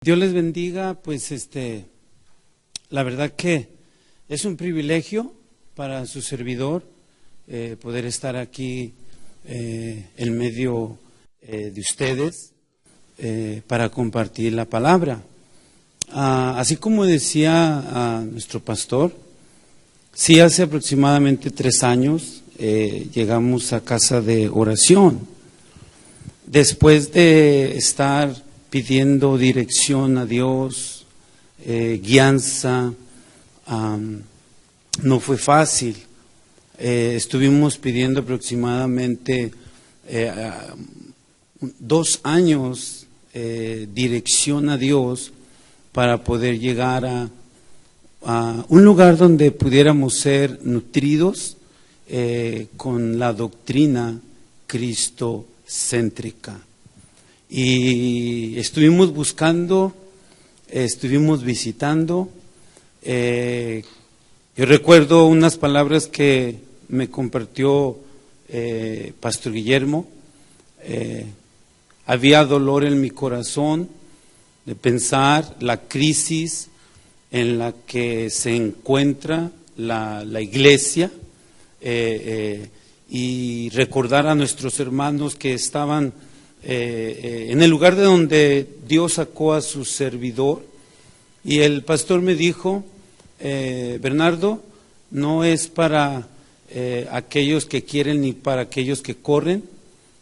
Dios les bendiga, pues la verdad que es un privilegio para su servidor poder estar aquí en medio de ustedes para compartir la palabra. Así como decía nuestro pastor, sí, hace aproximadamente 3 años llegamos a casa de oración. Después de estar pidiendo dirección a Dios, guianza, no fue fácil. Estuvimos pidiendo aproximadamente 2 años dirección a Dios para poder llegar a un lugar donde pudiéramos ser nutridos con la doctrina cristocéntrica. Y estuvimos buscando, estuvimos visitando. Yo recuerdo unas palabras que me compartió Pastor Guillermo. Había dolor en mi corazón de pensar la crisis en la que se encuentra la iglesia y recordar a nuestros hermanos que estaban en el lugar de donde Dios sacó a su servidor. Y el pastor me dijo, Bernardo, no es para aquellos que quieren ni para aquellos que corren,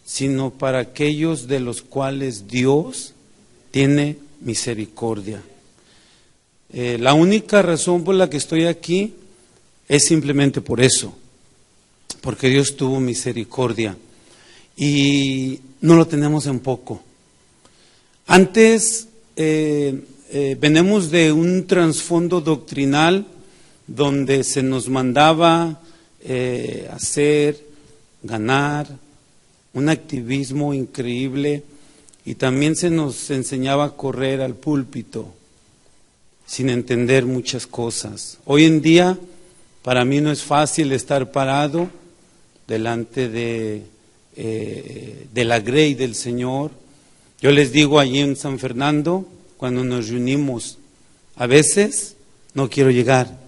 sino para aquellos de los cuales Dios tiene misericordia. La única razón por la que estoy aquí es simplemente por eso, porque Dios tuvo misericordia. Y no lo tenemos en poco. Antes venimos de un trasfondo doctrinal donde se nos mandaba hacer, ganar, un activismo increíble, y también se nos enseñaba a correr al púlpito sin entender muchas cosas. Hoy en día para mí no es fácil estar parado delante de la grey del Señor. Yo les digo allí en San Fernando, cuando nos reunimos, a veces no quiero llegar,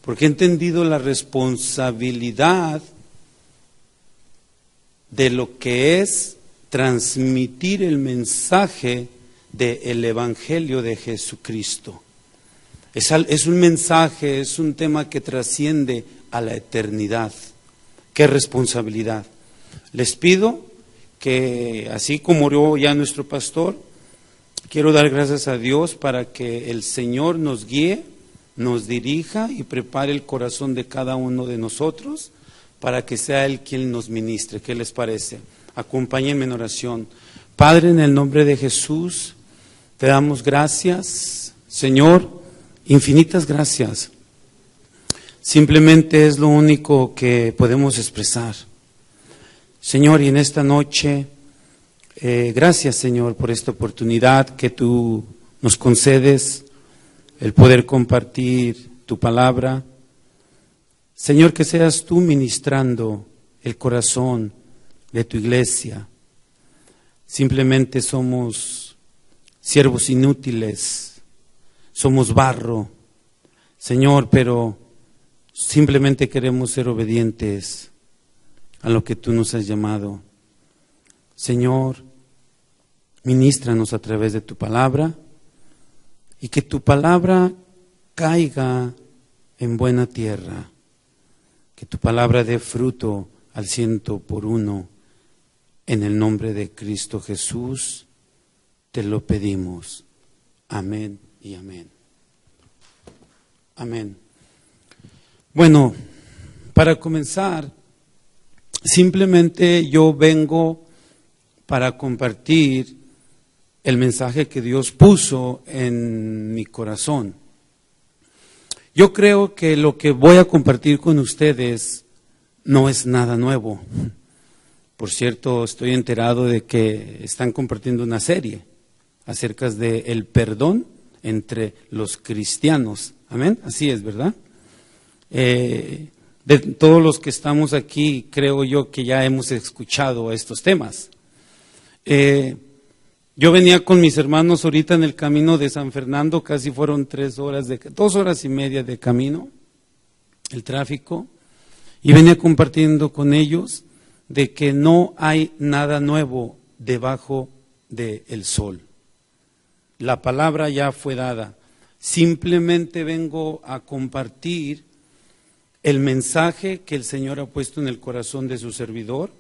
porque he entendido la responsabilidad de lo que es transmitir el mensaje del Evangelio de Jesucristo. Es un mensaje, es un tema que trasciende a la eternidad. ¡Qué responsabilidad! Les pido que, así como oró ya nuestro pastor, quiero dar gracias a Dios para que el Señor nos guíe, nos dirija y prepare el corazón de cada uno de nosotros para que sea Él quien nos ministre. ¿Qué les parece? Acompáñenme en oración. Padre, en el nombre de Jesús, te damos gracias, Señor, infinitas gracias. Simplemente es lo único que podemos expresar. Señor, y en esta noche, gracias, Señor, por esta oportunidad que tú nos concedes, el poder compartir tu palabra. Señor, que seas tú ministrando el corazón de tu iglesia. Simplemente somos siervos inútiles, somos barro, Señor, pero simplemente queremos ser obedientes a lo que tú nos has llamado. Señor, ministranos a través de tu palabra y que tu palabra caiga en buena tierra, que tu palabra dé fruto al 100%. En el nombre de Cristo Jesús te lo pedimos. Amén y amén. Amén. Bueno, para comenzar, simplemente yo vengo para compartir el mensaje que Dios puso en mi corazón. Yo creo que lo que voy a compartir con ustedes no es nada nuevo. Por cierto, estoy enterado de que están compartiendo una serie acerca del perdón entre los cristianos. Amén, así es, ¿verdad? De todos los que estamos aquí, creo yo que ya hemos escuchado estos temas. Yo venía con mis hermanos ahorita en el camino de San Fernando, casi fueron 2 horas y media de camino, el tráfico, y venía compartiendo con ellos de que no hay nada nuevo debajo del sol. La palabra ya fue dada. Simplemente vengo a compartir el mensaje que el Señor ha puesto en el corazón de su servidor.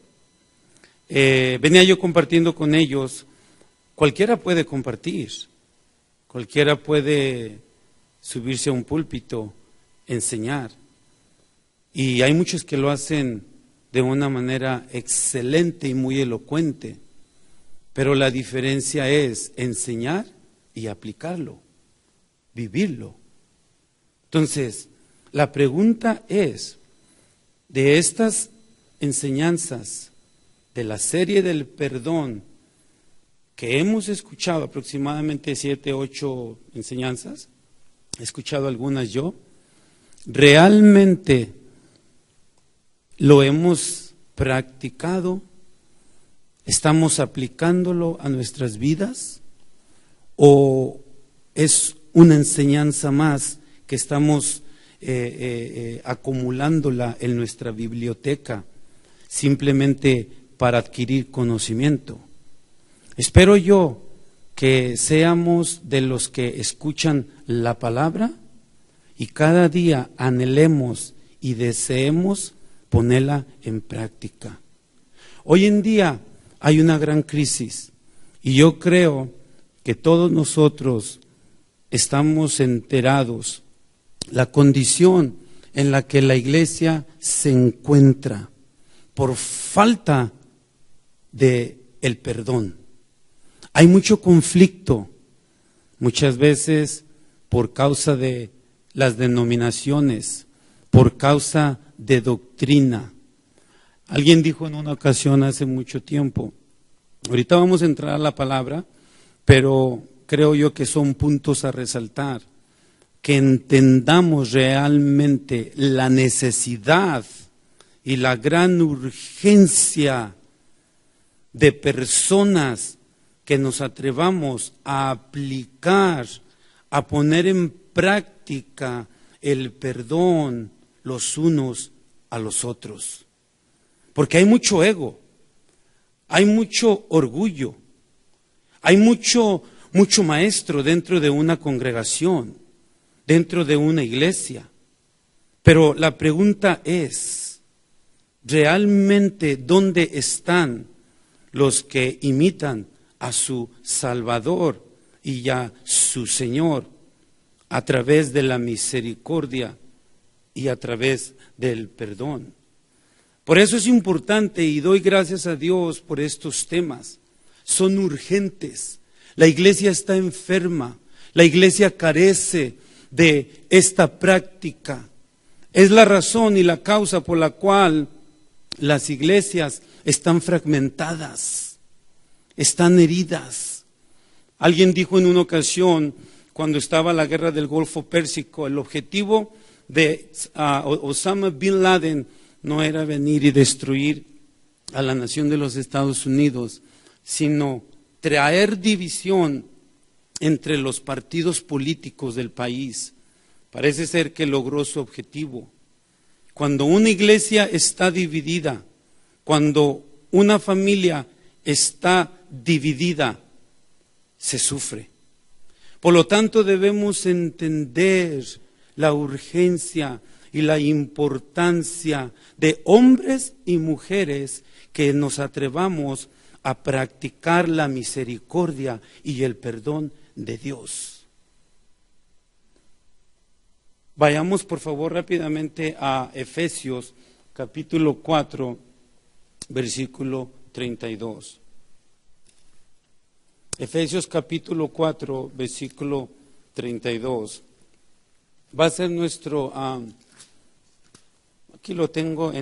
Venía yo compartiendo con ellos. Cualquiera puede compartir, cualquiera puede subirse a un púlpito, enseñar. Y hay muchos que lo hacen de una manera excelente y muy elocuente, pero la diferencia es enseñar y aplicarlo, vivirlo. Entonces, la pregunta es, de estas enseñanzas de la serie del perdón, que hemos escuchado aproximadamente 7, 8 enseñanzas, he escuchado algunas yo, ¿realmente lo hemos practicado? ¿Estamos aplicándolo a nuestras vidas? ¿O es una enseñanza más que estamos acumulándola en nuestra biblioteca simplemente para adquirir conocimiento? Espero yo que seamos de los que escuchan la palabra y cada día anhelemos y deseemos ponerla en práctica. Hoy en día hay una gran crisis y yo creo que todos nosotros estamos enterados la condición en la que la iglesia se encuentra por falta de el perdón. Hay mucho conflicto, muchas veces por causa de las denominaciones, por causa de doctrina. Alguien dijo en una ocasión hace mucho tiempo, ahorita vamos a entrar a la palabra, pero creo yo que son puntos a resaltar, que entendamos realmente la necesidad y la gran urgencia de personas que nos atrevamos a aplicar, a poner en práctica el perdón los unos a los otros. Porque hay mucho ego, hay mucho orgullo, hay mucho maestro dentro de una congregación, dentro de una iglesia. Pero la pregunta es, ¿realmente dónde están los que imitan a su Salvador y a su Señor a través de la misericordia y a través del perdón? Por eso es importante y doy gracias a Dios por estos temas. Son urgentes. La iglesia está enferma. La iglesia carece de esta práctica. Es la razón y la causa por la cual las iglesias están fragmentadas, están heridas. Alguien dijo en una ocasión, cuando estaba la guerra del Golfo Pérsico, el objetivo de Osama Bin Laden no era venir y destruir a la nación de los Estados Unidos, sino traer división entre los partidos políticos del país. Parece ser que logró su objetivo. Cuando una iglesia está dividida, cuando una familia está dividida, se sufre. Por lo tanto, debemos entender la urgencia y la importancia de hombres y mujeres que nos atrevamos a practicar la misericordia y el perdón de Dios. Vayamos por favor rápidamente a Efesios capítulo 4, versículo 32. Efesios capítulo 4, versículo 32. Va a ser nuestro, aquí lo tengo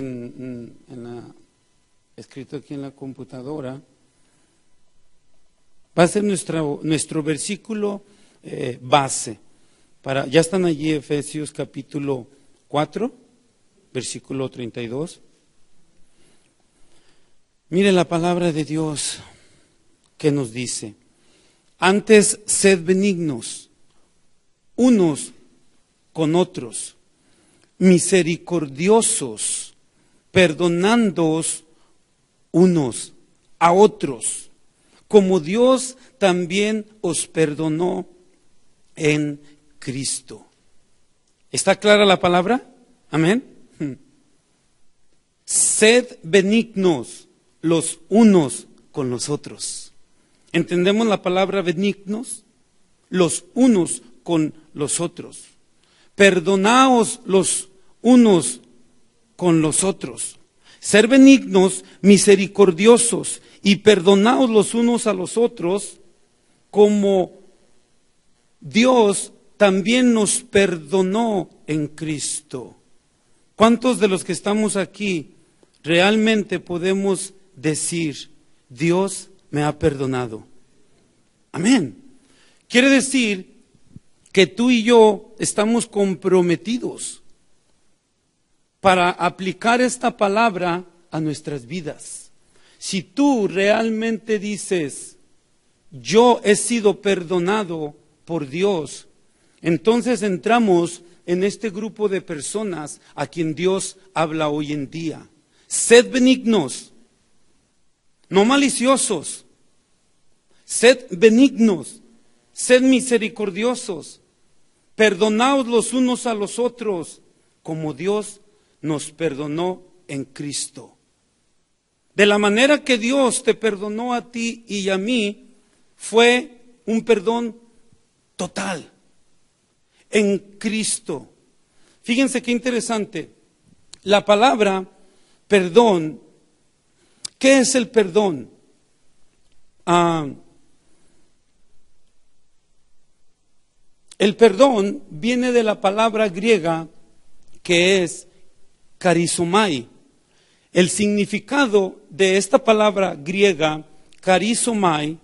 escrito aquí en la computadora. Va a ser nuestro versículo base. Ya están allí Efesios capítulo 4, versículo 32. Mire la palabra de Dios que nos dice: Antes sed benignos unos con otros, misericordiosos, perdonándoos unos a otros, como Dios también os perdonó en Cristo. ¿Está clara la palabra? Amén. Sed benignos los unos con los otros. ¿Entendemos la palabra benignos? Los unos con los otros. Perdonaos los unos con los otros. Ser benignos, misericordiosos y perdonaos los unos a los otros, como Dios también nos perdonó en Cristo. ¿Cuántos de los que estamos aquí realmente podemos decir, Dios me ha perdonado? Amén. Quiere decir que tú y yo estamos comprometidos para aplicar esta palabra a nuestras vidas. Si tú realmente dices, yo he sido perdonado por Dios, entonces entramos en este grupo de personas a quien Dios habla hoy en día. Sed benignos, no maliciosos. Sed benignos, sed misericordiosos. Perdonaos los unos a los otros, como Dios nos perdonó en Cristo. De la manera que Dios te perdonó a ti y a mí, fue un perdón total. En Cristo. Fíjense qué interesante. La palabra perdón, ¿qué es el perdón? El perdón viene de la palabra griega que es charizomai. El significado de esta palabra griega, charizomai,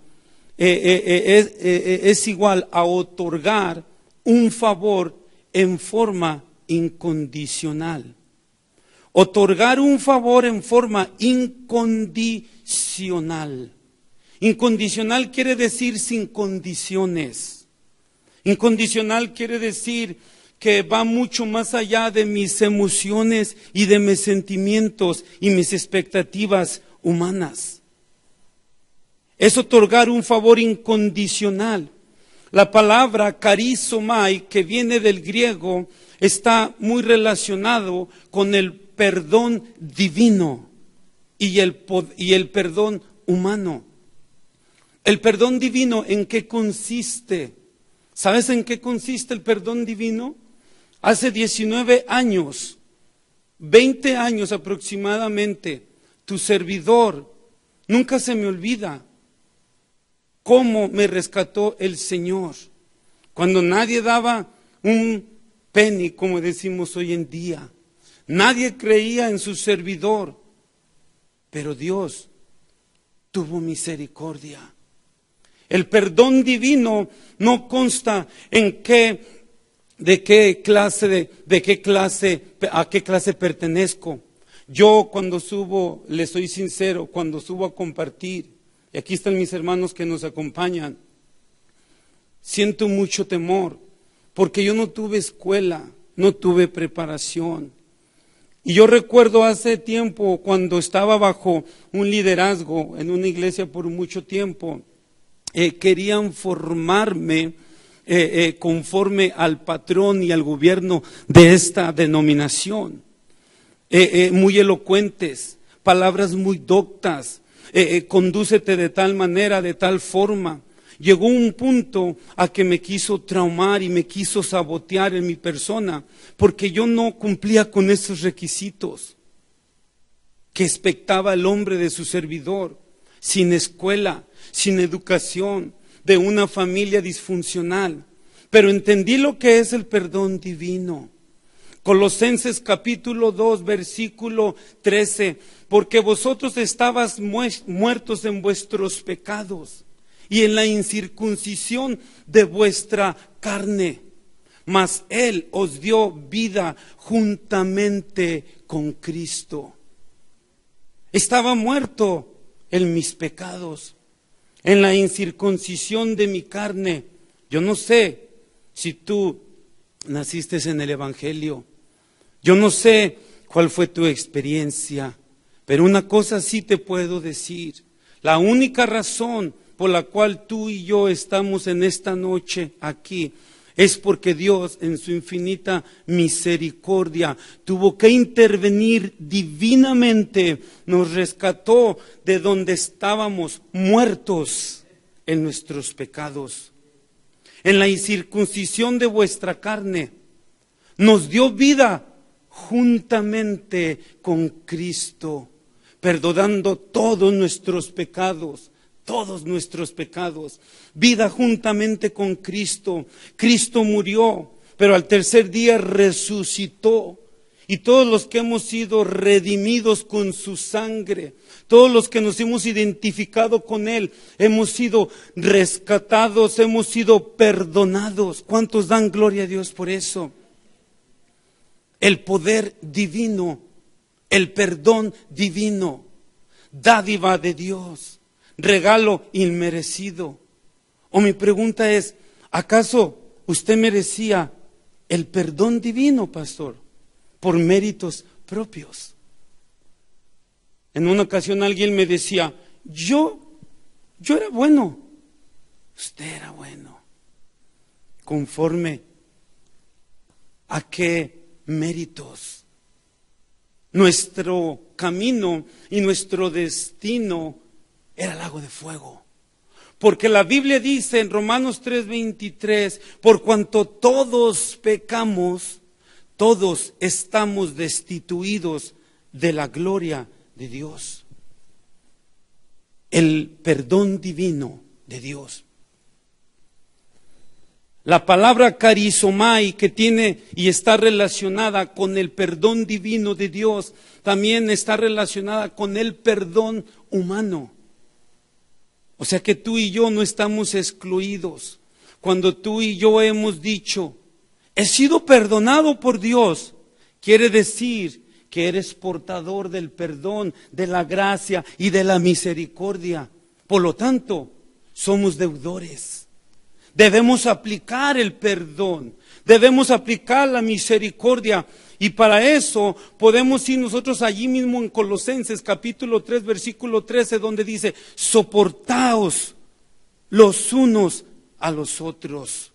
es igual a otorgar un favor en forma incondicional. Otorgar un favor en forma incondicional. Incondicional quiere decir sin condiciones. Incondicional quiere decir que va mucho más allá de mis emociones y de mis sentimientos y mis expectativas humanas. Es otorgar un favor incondicional. La palabra charizomai, que viene del griego, está muy relacionado con el perdón divino y el perdón humano. El perdón divino, ¿en qué consiste? ¿Sabes en qué consiste el perdón divino? Hace 19 años, 20 años aproximadamente, tu servidor, nunca se me olvida cómo me rescató el Señor. Cuando nadie daba un penny, como decimos hoy en día. Nadie creía en su servidor. Pero Dios tuvo misericordia. El perdón divino no consta en a qué clase pertenezco. Yo cuando subo, les soy sincero, cuando subo a compartir, y aquí están mis hermanos que nos acompañan, siento mucho temor, porque yo no tuve escuela, no tuve preparación. Y yo recuerdo hace tiempo, cuando estaba bajo un liderazgo en una iglesia por mucho tiempo, querían formarme conforme al patrón y al gobierno de esta denominación. Muy elocuentes, palabras muy doctas, condúcete de tal manera, de tal forma. Llegó un punto a que me quiso traumar y me quiso sabotear en mi persona, porque yo no cumplía con esos requisitos que expectaba el hombre de su servidor, sin escuela, sin educación, de una familia disfuncional. Pero entendí lo que es el perdón divino. Colosenses capítulo 2, versículo 13, porque vosotros estabas muertos en vuestros pecados y en la incircuncisión de vuestra carne, mas Él os dio vida juntamente con Cristo. Estaba muerto en mis pecados. en la incircuncisión de mi carne. Yo no sé si tú naciste en el Evangelio. Yo no sé cuál fue tu experiencia, pero una cosa sí te puedo decir. La única razón por la cual tú y yo estamos en esta noche aquí es porque Dios, en su infinita misericordia, tuvo que intervenir divinamente, nos rescató de donde estábamos muertos en nuestros pecados. En la incircuncisión de vuestra carne, nos dio vida juntamente con Cristo, perdonando todos nuestros pecados. Todos nuestros pecados, vida juntamente con Cristo. Cristo murió, pero al tercer día resucitó. Y todos los que hemos sido redimidos con su sangre, todos los que nos hemos identificado con Él, hemos sido rescatados, hemos sido perdonados. ¿Cuántos dan gloria a Dios por eso? El poder divino, el perdón divino, dádiva de Dios. Regalo inmerecido. O mi pregunta es, ¿acaso usted merecía el perdón divino, pastor, por méritos propios? En una ocasión alguien me decía, yo era bueno. Usted era bueno. ¿Conforme a qué méritos? Nuestro camino y nuestro destino era lago de fuego. Porque la Biblia dice en Romanos 3:23, por cuanto todos pecamos, todos estamos destituidos de la gloria de Dios. El perdón divino de Dios. La palabra carizomai, que tiene y está relacionada con el perdón divino de Dios, también está relacionada con el perdón humano. O sea que tú y yo no estamos excluidos. Cuando tú y yo hemos dicho, he sido perdonado por Dios, quiere decir que eres portador del perdón, de la gracia y de la misericordia. Por lo tanto, somos deudores. Debemos aplicar el perdón, debemos aplicar la misericordia. Y para eso podemos ir nosotros allí mismo en Colosenses capítulo 3 versículo 13, donde dice, soportaos los unos a los otros,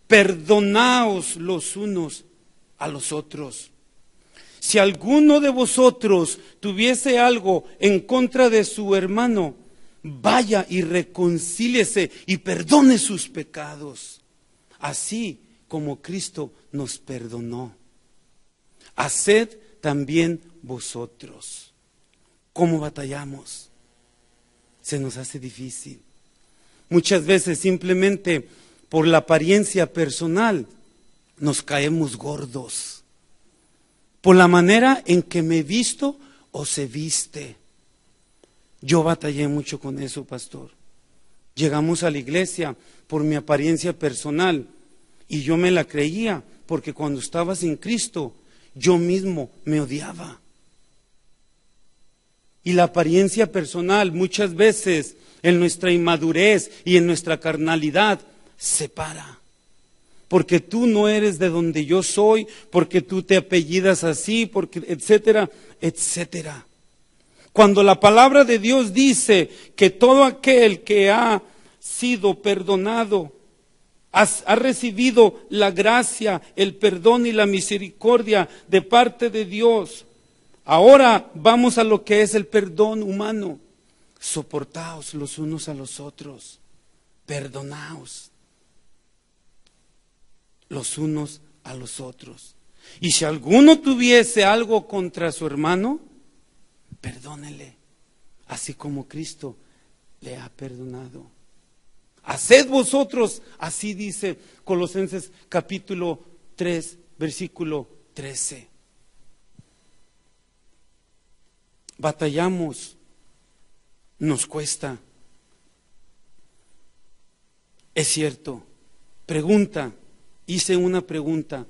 perdonaos los unos a los otros. Si alguno de vosotros tuviese algo en contra de su hermano, vaya y reconcíliese y perdone sus pecados, así como Cristo nos perdonó. Haced también vosotros. ¿Cómo batallamos? Se nos hace difícil. Muchas veces simplemente por la apariencia personal nos caemos gordos. Por la manera en que me visto o se viste. Yo batallé mucho con eso, pastor. Llegamos a la iglesia por mi apariencia personal y yo me la creía porque cuando estaba sin Cristo yo mismo me odiaba. Y la apariencia personal muchas veces en nuestra inmadurez y en nuestra carnalidad separa. Porque tú no eres de donde yo soy, porque tú te apellidas así, porque etcétera, etcétera. Cuando la palabra de Dios dice que todo aquel que ha sido perdonado, ha recibido la gracia, el perdón y la misericordia de parte de Dios. Ahora vamos a lo que es el perdón humano. Soportaos los unos a los otros. Perdonaos los unos a los otros. Y si alguno tuviese algo contra su hermano, perdónele, así como Cristo le ha perdonado. Haced vosotros, así dice Colosenses capítulo 3, versículo 13. Batallamos, nos cuesta. Es cierto. Pregunta, hice una pregunta.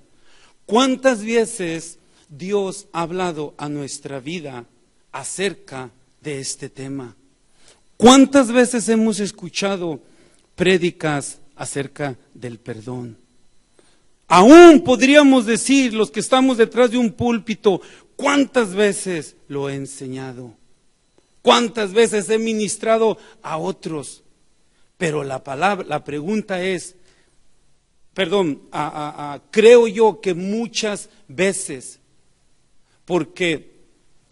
¿Cuántas veces Dios ha hablado a nuestra vida acerca de este tema? ¿Cuántas veces hemos escuchado prédicas acerca del perdón? Aún podríamos decir, los que estamos detrás de un púlpito, ¿cuántas veces lo he enseñado? ¿Cuántas veces he ministrado a otros? Pero la pregunta es, creo yo que muchas veces, ¿por qué?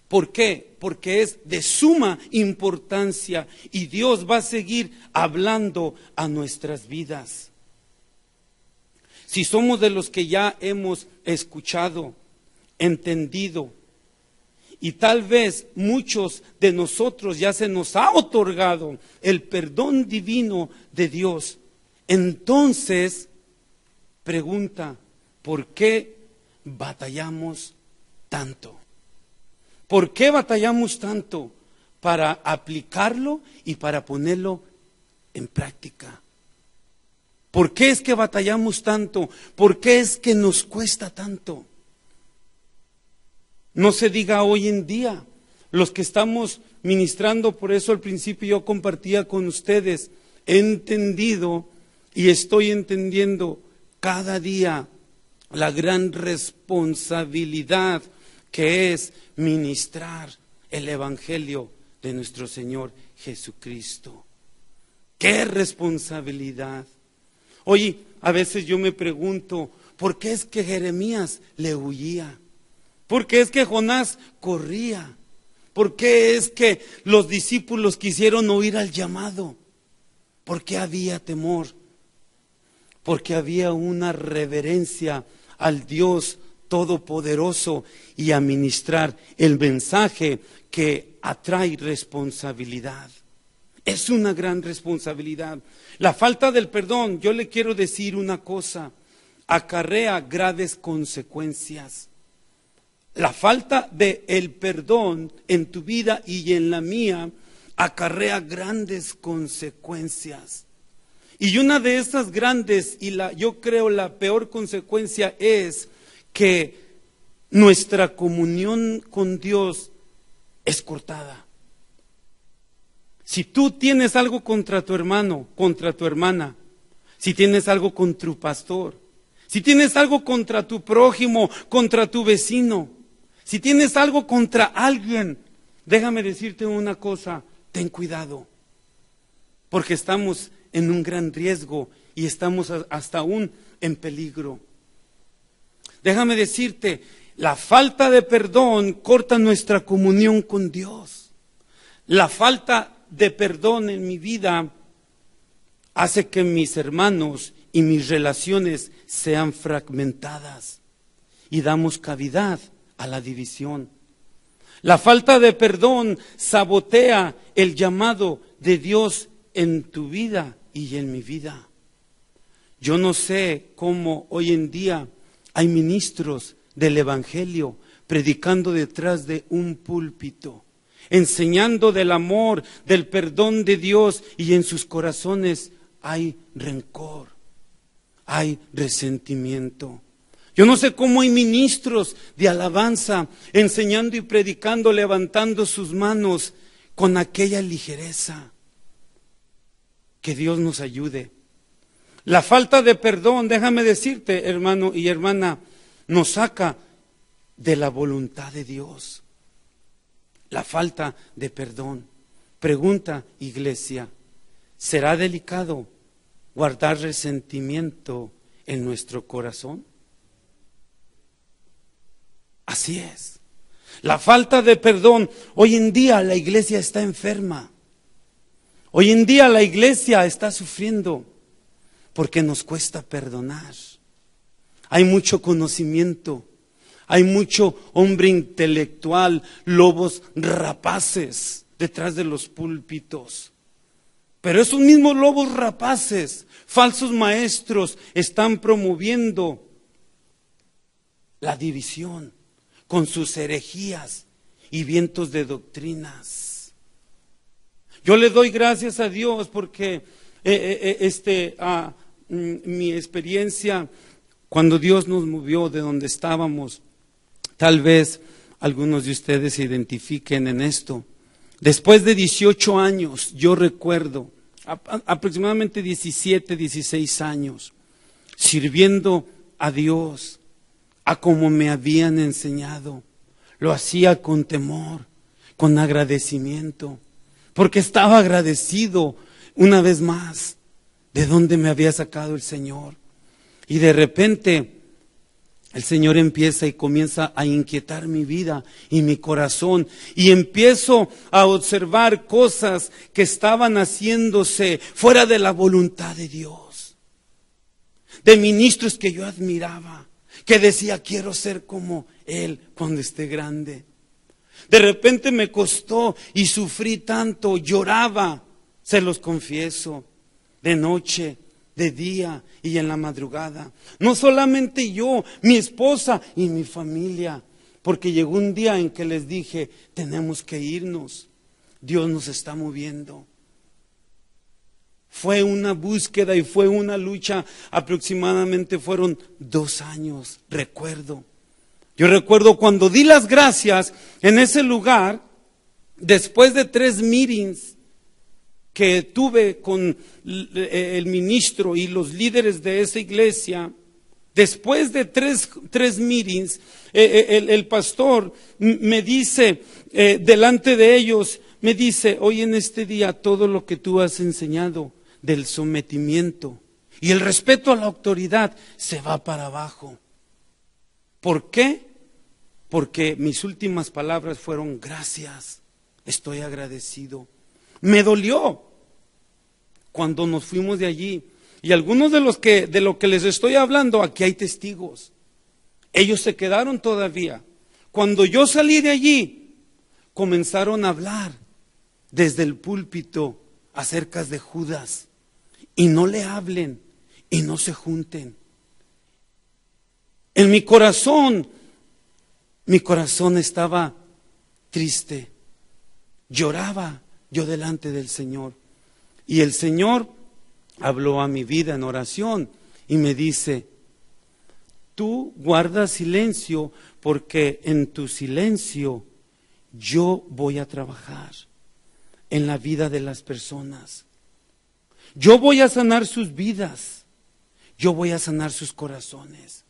Porque es de suma importancia y Dios va a seguir hablando a nuestras vidas. Si somos de los que ya hemos escuchado, entendido, y tal vez muchos de nosotros ya se nos ha otorgado el perdón divino de Dios, entonces, pregunta, ¿por qué batallamos tanto? ¿Por qué batallamos tanto para aplicarlo y para ponerlo en práctica? ¿Por qué es que batallamos tanto? ¿Por qué es que nos cuesta tanto? No se diga hoy en día, los que estamos ministrando, por eso al principio yo compartía con ustedes, he entendido y estoy entendiendo cada día la gran responsabilidad que es ministrar el Evangelio de nuestro Señor Jesucristo. ¡Qué responsabilidad! Oye, a veces yo me pregunto, ¿por qué es que Jeremías le huía? ¿Por qué es que Jonás corría? ¿Por qué es que los discípulos quisieron oír al llamado? ¿Por qué había temor? Porque había una reverencia al Dios Todopoderoso y a ministrar el mensaje que atrae responsabilidad. Es una gran responsabilidad. La falta del perdón, yo le quiero decir una cosa, acarrea graves consecuencias. La falta del perdón en tu vida y en la mía acarrea grandes consecuencias. Y una de esas grandes yo creo la peor consecuencia es que nuestra comunión con Dios es cortada. Si tú tienes algo contra tu hermano, contra tu hermana, si tienes algo contra tu pastor, si tienes algo contra tu prójimo, contra tu vecino, si tienes algo contra alguien, déjame decirte una cosa, ten cuidado, porque estamos en un gran riesgo y estamos hasta aún en peligro. Déjame decirte, la falta de perdón corta nuestra comunión con Dios. La falta de perdón en mi vida hace que mis hermanos y mis relaciones sean fragmentadas y damos cavidad a la división. La falta de perdón sabotea el llamado de Dios en tu vida y en mi vida. Yo no sé cómo hoy en día hay ministros del Evangelio predicando detrás de un púlpito, enseñando del amor, del perdón de Dios, y en sus corazones hay rencor, hay resentimiento. Yo no sé cómo hay ministros de alabanza enseñando y predicando, levantando sus manos con aquella ligereza. Que Dios nos ayude. La falta de perdón, déjame decirte, hermano y hermana, nos saca de la voluntad de Dios. La falta de perdón. Pregunta, iglesia, ¿será delicado guardar resentimiento en nuestro corazón? Así es. La falta de perdón, hoy en día la iglesia está enferma. Hoy en día la iglesia está sufriendo porque nos cuesta perdonar. Hay mucho conocimiento, hay mucho hombre intelectual, lobos rapaces detrás de los púlpitos. Pero esos mismos lobos rapaces, falsos maestros, están promoviendo la división con sus herejías y vientos de doctrinas. Yo le doy gracias a Dios porque mi experiencia cuando Dios nos movió de donde estábamos, tal vez algunos de ustedes se identifiquen en esto. Después de 18 años, yo recuerdo, aproximadamente 17, 16 años, sirviendo a Dios, a como me habían enseñado. Lo hacía con temor, con agradecimiento, porque estaba agradecido una vez más de dónde me había sacado el Señor. Y de repente el Señor empieza y comienza a inquietar mi vida y mi corazón, y empiezo a observar cosas que estaban haciéndose fuera de la voluntad de Dios, de ministros que yo admiraba, que decía quiero ser como él cuando esté grande. De repente me costó y sufrí tanto, lloraba, se los confieso, de noche, de día y en la madrugada. No solamente yo, mi esposa y mi familia, porque llegó un día en que les dije, tenemos que irnos, Dios nos está moviendo. Fue una búsqueda y fue una lucha, aproximadamente fueron 2 años, recuerdo. Yo recuerdo cuando di las gracias en ese lugar, después de 3 meetings que tuve con el ministro y los líderes de esa iglesia, después de tres meetings, el pastor me dice, delante de ellos, me dice, hoy en este día todo lo que tú has enseñado del sometimiento y el respeto a la autoridad se va para abajo. ¿Por qué? Porque mis últimas palabras fueron gracias, estoy agradecido. Me dolió cuando nos fuimos de allí. Y algunos de lo que les estoy hablando, aquí hay testigos. Ellos se quedaron todavía. Cuando yo salí de allí, comenzaron a hablar desde el púlpito acerca de Judas. Y no le hablen y no se junten. En mi corazón estaba triste. Lloraba yo delante del Señor. Y el Señor habló a mi vida en oración y me dice, tú guardas silencio porque en tu silencio yo voy a trabajar en la vida de las personas. Yo voy a sanar sus vidas. Yo voy a sanar sus corazones.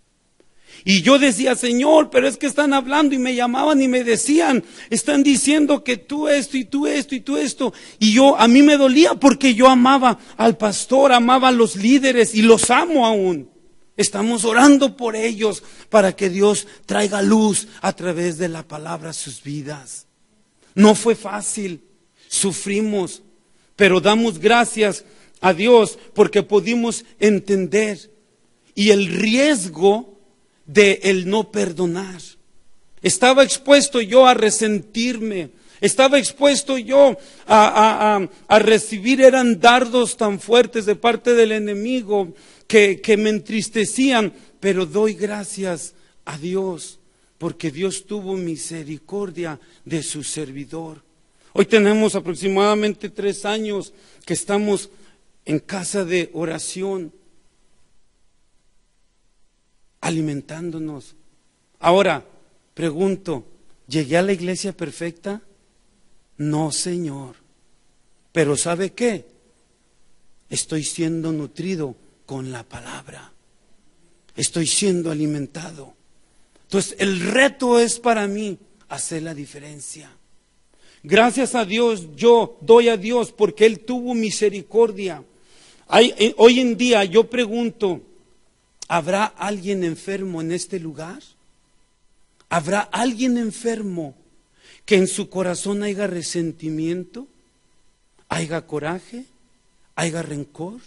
Y yo decía, Señor, pero es que están hablando y me llamaban y me decían, están diciendo que tú esto y tú esto y tú esto. Y a mí me dolía porque yo amaba al pastor, amaba a los líderes y los amo aún. Estamos orando por ellos para que Dios traiga luz a través de la palabra a sus vidas. No fue fácil, sufrimos, pero damos gracias a Dios porque pudimos entender y el riesgo de el no perdonar. Estaba expuesto yo a resentirme, estaba expuesto yo a recibir, eran dardos tan fuertes de parte del enemigo que me entristecían, pero doy gracias a Dios porque Dios tuvo misericordia de su servidor. Hoy tenemos aproximadamente 3 años que estamos en casa de oración, alimentándonos. Ahora, pregunto, ¿llegué a la iglesia perfecta? No, Señor. Pero ¿sabe qué? Estoy siendo nutrido con la palabra. Estoy siendo alimentado. Entonces, el reto es para mí hacer la diferencia. Gracias a Dios, yo doy a Dios porque Él tuvo misericordia. Hoy en día yo pregunto, ¿habrá alguien enfermo en este lugar? ¿Habrá alguien enfermo que en su corazón haya resentimiento, haya coraje, haya rencor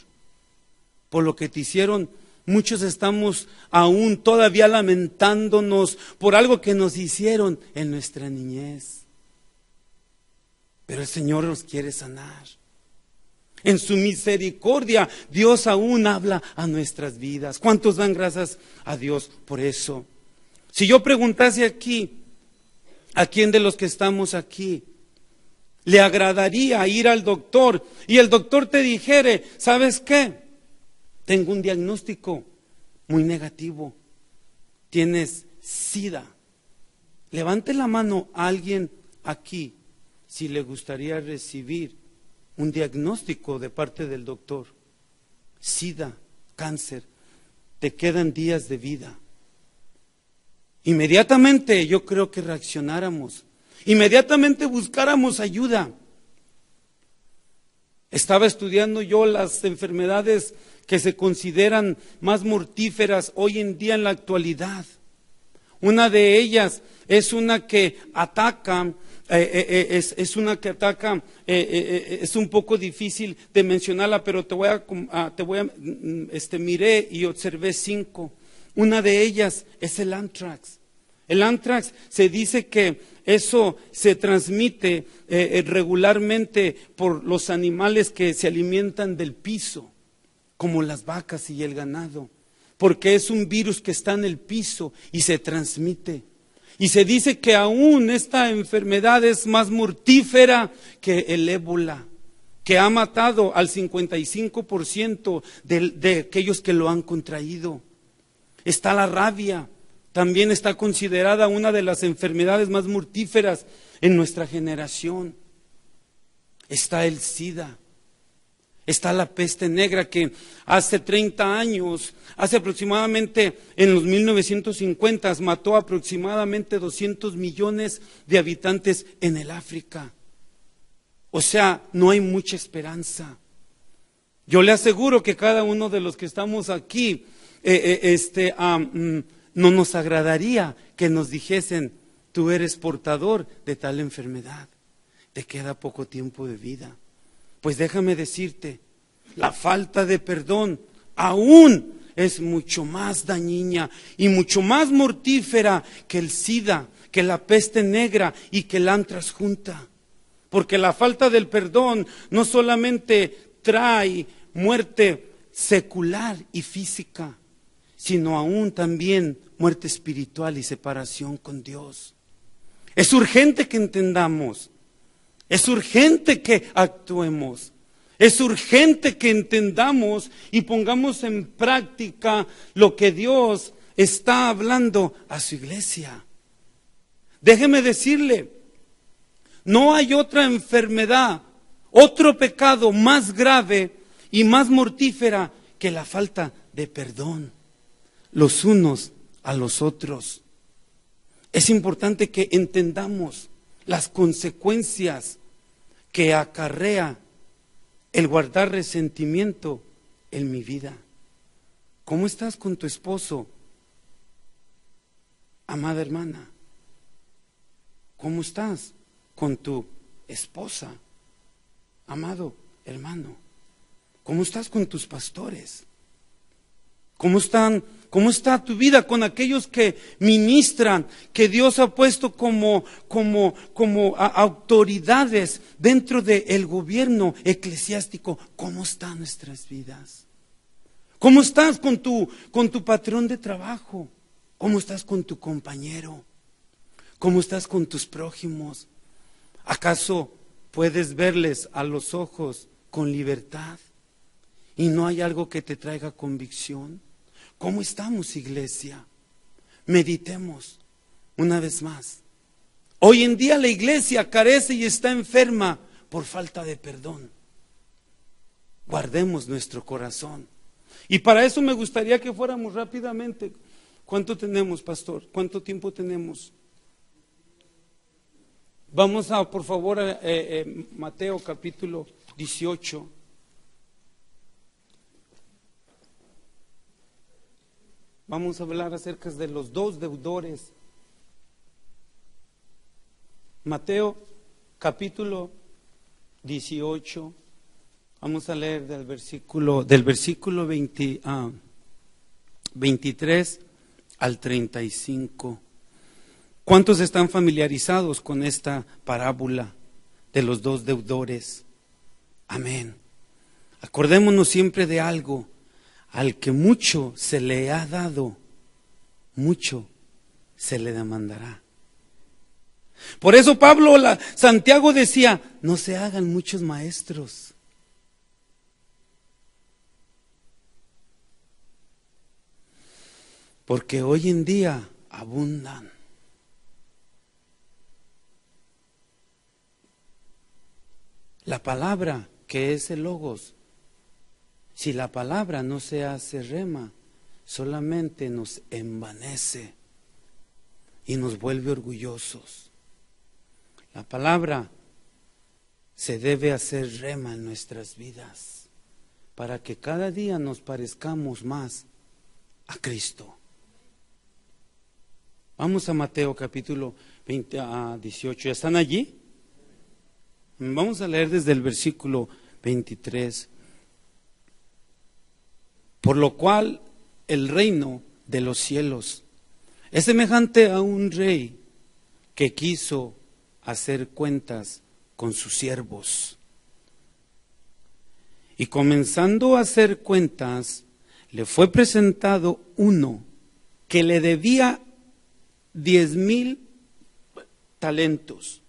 por lo que te hicieron? Muchos estamos aún todavía lamentándonos por algo que nos hicieron en nuestra niñez. Pero el Señor los quiere sanar. En su misericordia, Dios aún habla a nuestras vidas. ¿Cuántos dan gracias a Dios por eso? Si yo preguntase aquí, ¿a quién de los que estamos aquí le agradaría ir al doctor y el doctor te dijere, ¿sabes qué? Tengo un diagnóstico muy negativo. Tienes SIDA. Levante la mano a alguien aquí. si le gustaría recibir un diagnóstico de parte del doctor. SIDA, cáncer, te quedan días de vida. Inmediatamente yo creo que reaccionáramos, inmediatamente buscáramos ayuda. Estaba estudiando yo las enfermedades que se consideran más mortíferas hoy en día en la actualidad. Una de ellas es una que ataca, es un poco difícil de mencionarla, pero miré y observé 5. Una de ellas es el anthrax. El anthrax se dice que eso se transmite regularmente por los animales que se alimentan del piso, como las vacas y el ganado, porque es un virus que está en el piso y se transmite. Y se dice que aún esta enfermedad es más mortífera que el ébola, que ha matado al 55% de aquellos que lo han contraído. Está la rabia. También está considerada una de las enfermedades más mortíferas en nuestra generación. Está el SIDA. Está la peste negra que hace 30 años, hace aproximadamente en los 1950, mató aproximadamente 200 millones de habitantes en el África. O sea, no hay mucha esperanza. Yo le aseguro que cada uno de los que estamos aquí, no nos agradaría que nos dijesen, tú eres portador de tal enfermedad, te queda poco tiempo de vida. Pues déjame decirte, la falta de perdón aún es mucho más dañina y mucho más mortífera que el SIDA, que la peste negra y que el anthrax junta. Porque la falta del perdón no solamente trae muerte secular y física, sino aún también muerte espiritual y separación con Dios. Es urgente que entendamos, es urgente que actuemos, es urgente que entendamos y pongamos en práctica lo que Dios está hablando a su iglesia. Déjeme decirle, no hay otra enfermedad, otro pecado más grave y más mortífera que la falta de perdón los unos a los otros. Es importante que entendamos las consecuencias que acarrea el guardar resentimiento en mi vida. ¿Cómo estás con tu esposo, amada hermana? ¿Cómo estás con tu esposa, amado hermano? ¿Cómo estás con tus pastores? ¿Cómo está tu vida con aquellos que ministran, que Dios ha puesto como autoridades dentro del gobierno eclesiástico? ¿Cómo están nuestras vidas? ¿Cómo estás con tu patrón de trabajo? ¿Cómo estás con tu compañero? ¿Cómo estás con tus prójimos? ¿Acaso puedes verles a los ojos con libertad y no hay algo que te traiga convicción? ¿Cómo estamos, iglesia? Meditemos una vez más. Hoy en día la iglesia carece y está enferma por falta de perdón. Guardemos nuestro corazón. Y para eso me gustaría que fuéramos rápidamente. ¿Cuánto tenemos, pastor? ¿Cuánto tiempo tenemos? Vamos a, por favor, a Mateo capítulo 18. Vamos a hablar acerca de los dos deudores. Mateo capítulo 18. Vamos a leer del versículo 23 al 35. ¿Cuántos están familiarizados con esta parábola de los dos deudores? Amén. Acordémonos siempre de algo. Al que mucho se le ha dado, mucho se le demandará. Por eso Santiago decía, no se hagan muchos maestros. Porque hoy en día abundan. La palabra, que es el logos, si la palabra no se hace rema, solamente nos envanece y nos vuelve orgullosos. La palabra se debe hacer rema en nuestras vidas para que cada día nos parezcamos más a Cristo. Vamos a Mateo capítulo 20 a 18. ¿Ya están allí? Vamos a leer desde el versículo 23. Por lo cual el reino de los cielos es semejante a un rey que quiso hacer cuentas con sus siervos. Y comenzando a hacer cuentas, le fue presentado uno que le debía 10,000 talentos.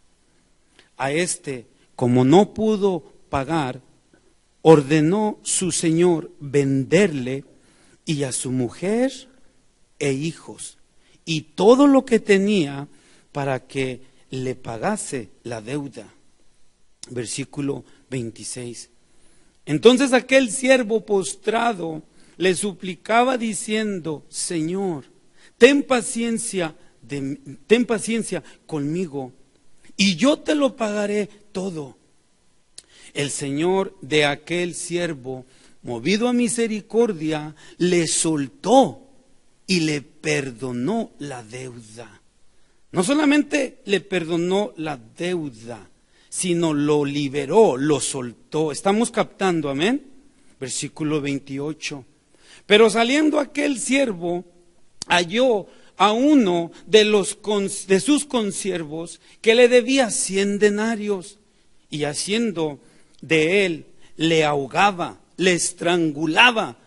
A este, como no pudo pagar, ordenó su señor venderle y a su mujer e hijos y todo lo que tenía para que le pagase la deuda. Versículo 26. Entonces aquel siervo postrado le suplicaba diciendo: Señor, ten paciencia conmigo y yo te lo pagaré todo. El señor de aquel siervo, movido a misericordia, le soltó y le perdonó la deuda. No solamente le perdonó la deuda, sino lo liberó, lo soltó. ¿Estamos captando? Amén. Versículo 28. Pero saliendo aquel siervo, halló a uno de sus consiervos que le debía 100 denarios y haciendo de él le ahogaba, le estrangulaba,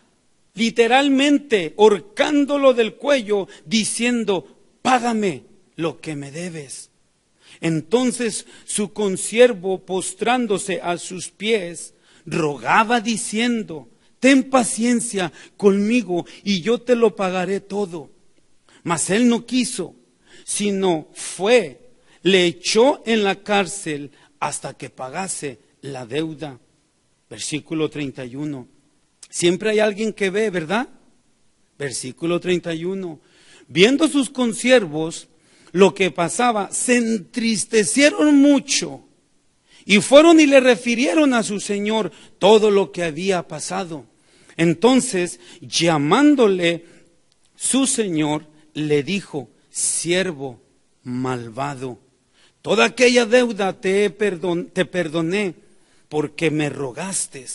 literalmente ahorcándolo del cuello, diciendo: págame lo que me debes. Entonces su consiervo, postrándose a sus pies, rogaba diciendo: ten paciencia conmigo y yo te lo pagaré todo. Mas él no quiso, sino fue, le echó en la cárcel hasta que pagase la deuda. Versículo 31. Siempre hay alguien que ve, ¿verdad? Versículo 31. Viendo sus consiervos lo que pasaba, se entristecieron mucho y fueron y le refirieron a su señor todo lo que había pasado. Entonces, llamándole su señor, le dijo: siervo malvado, toda aquella deuda te perdoné porque me rogaste.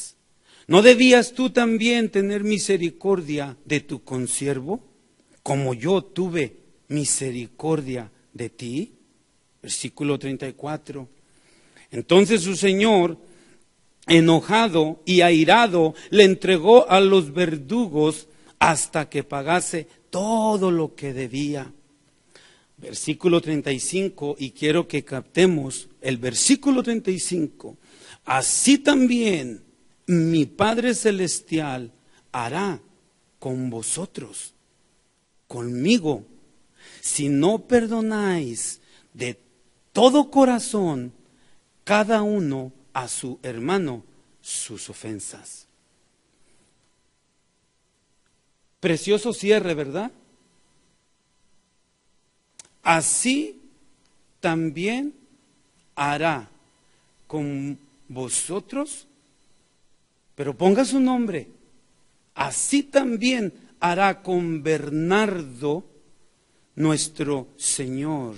¿No debías tú también tener misericordia de tu consiervo, como yo tuve misericordia de ti? Versículo 34. Entonces su señor, enojado y airado, le entregó a los verdugos hasta que pagase todo lo que debía. Versículo 35, y quiero que captemos el versículo 35. Así también mi Padre Celestial hará con vosotros, conmigo, si no perdonáis de todo corazón cada uno a su hermano sus ofensas. Precioso cierre, ¿verdad? Así también hará con vosotros, pero ponga su nombre. Así también hará con Bernardo, nuestro Señor,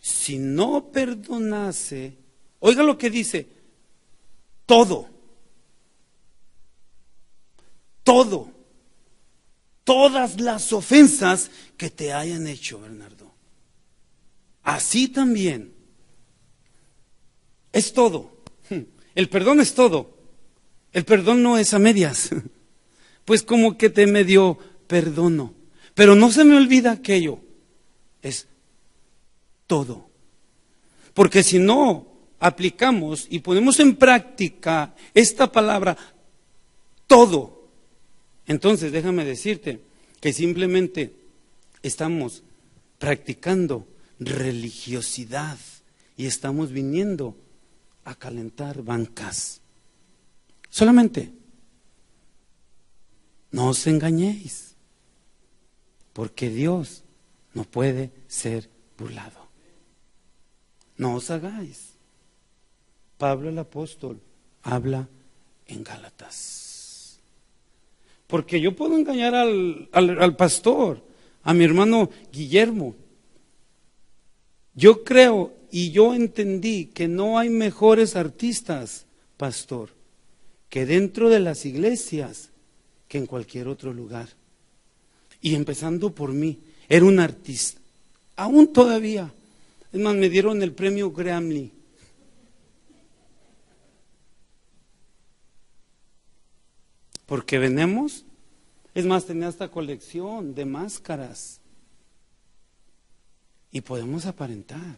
si no perdonase. Oiga lo que dice: todo, todas las ofensas que te hayan hecho, Bernardo. Así también es todo. El perdón es todo. El perdón no es a medias. Pues como que te medio perdono, pero no se me olvida aquello. Es todo. Porque si no aplicamos y ponemos en práctica esta palabra, todo, entonces déjame decirte que simplemente estamos practicando religiosidad y estamos viniendo a calentar bancas. Solamente, no os engañéis, porque Dios no puede ser burlado. No os hagáis. Pablo el apóstol habla en Gálatas. Porque yo puedo engañar al pastor, a mi hermano Guillermo. Yo creo y yo entendí que no hay mejores artistas, pastor, que dentro de las iglesias que en cualquier otro lugar. Y empezando por mí, era un artista, aún todavía. Es más, me dieron el premio Grammy. Porque venimos, es más, tenía esta colección de máscaras. Y podemos aparentar.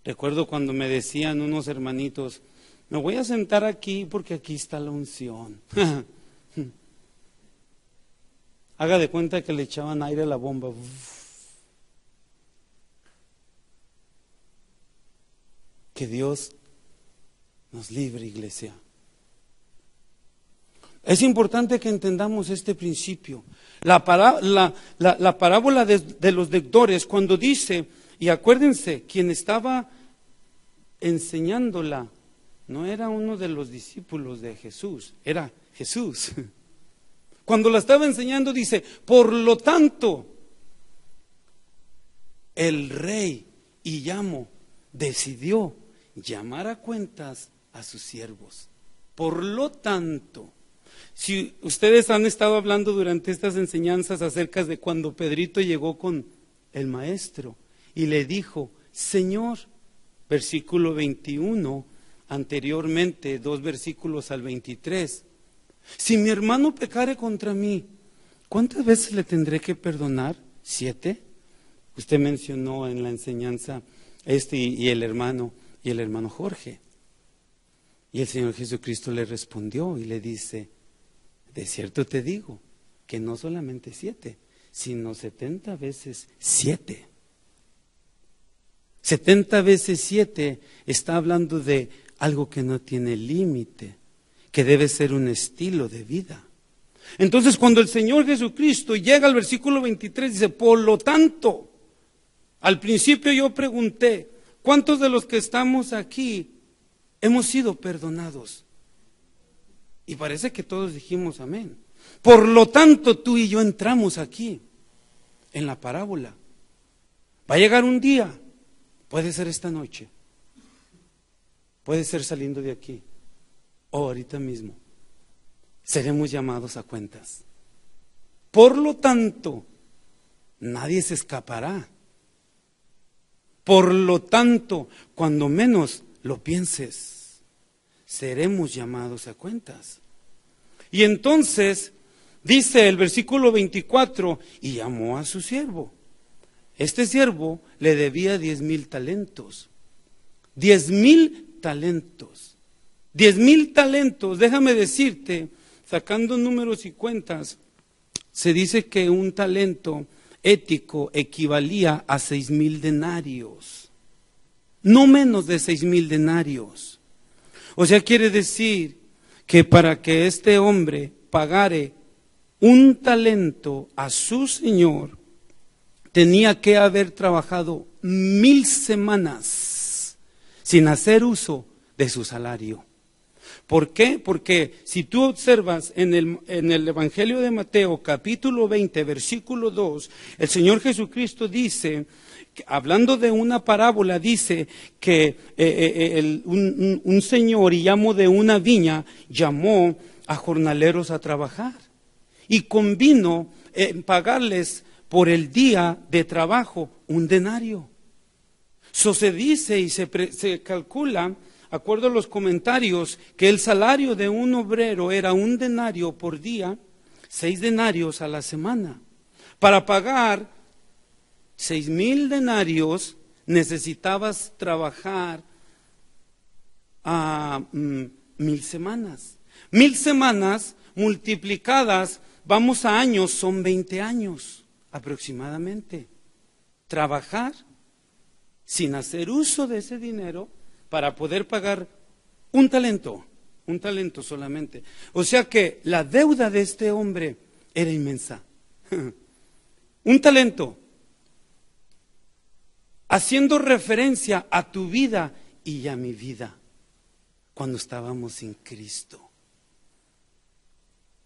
Recuerdo cuando me decían unos hermanitos, me voy a sentar aquí porque aquí está la unción. Haga de cuenta que le echaban aire a la bomba. Que Dios nos libre, iglesia. Es importante que entendamos este principio. La parábola de los deudores, cuando dice, y acuérdense, quien estaba enseñándola no era uno de los discípulos de Jesús, era Jesús. Cuando la estaba enseñando dice, por lo tanto, el rey y amo decidió llamar a cuentas a sus siervos. Por lo tanto, si ustedes han estado hablando durante estas enseñanzas acerca de cuando Pedrito llegó con el maestro y le dijo, Señor, versículo 21, anteriormente 2 versículos al 23, si mi hermano pecare contra mí, ¿cuántas veces le tendré que perdonar? 7. Usted mencionó en la enseñanza y el hermano Jorge. Y el Señor Jesucristo le respondió y le dice, de cierto te digo, que no solamente 7, sino 70 veces 7. 70 veces 7 está hablando de algo que no tiene límite, que debe ser un estilo de vida. Entonces, cuando el Señor Jesucristo llega al versículo 23, dice, por lo tanto, al principio yo pregunté, ¿cuántos de los que estamos aquí hemos sido perdonados? Y parece que todos dijimos amén. Por lo tanto, tú y yo entramos aquí, en la parábola. Va a llegar un día, puede ser esta noche, puede ser saliendo de aquí, o ahorita mismo, seremos llamados a cuentas. Por lo tanto, nadie se escapará. Por lo tanto, cuando menos lo pienses, seremos llamados a cuentas. Y entonces, dice el versículo 24, y llamó a su siervo. Este siervo le debía 10,000 talentos. 10,000 talentos. 10,000 talentos, déjame decirte, sacando números y cuentas, se dice que un talento ético equivalía a 6,000 denarios. No menos de 6,000 denarios. O sea, quiere decir que para que este hombre pagare un talento a su señor, tenía que haber trabajado 1,000 semanas sin hacer uso de su salario. ¿Por qué? Porque si tú observas en el Evangelio de Mateo, capítulo 20, versículo 2, el Señor Jesucristo dice, hablando de una parábola, dice que un señor y amo de una viña llamó a jornaleros a trabajar y convino en pagarles por el día de trabajo un denario. Se dice y se calcula, acuerdo a los comentarios, que el salario de un obrero era 1 denario por día, 6 denarios a la semana. Para pagar 6,000 denarios necesitabas trabajar a 1,000 semanas. 1,000 semanas multiplicadas, vamos a años, son 20 años aproximadamente. Trabajar sin hacer uso de ese dinero para poder pagar un talento solamente. O sea que la deuda de este hombre era inmensa. Un talento, haciendo referencia a tu vida y a mi vida cuando estábamos sin Cristo.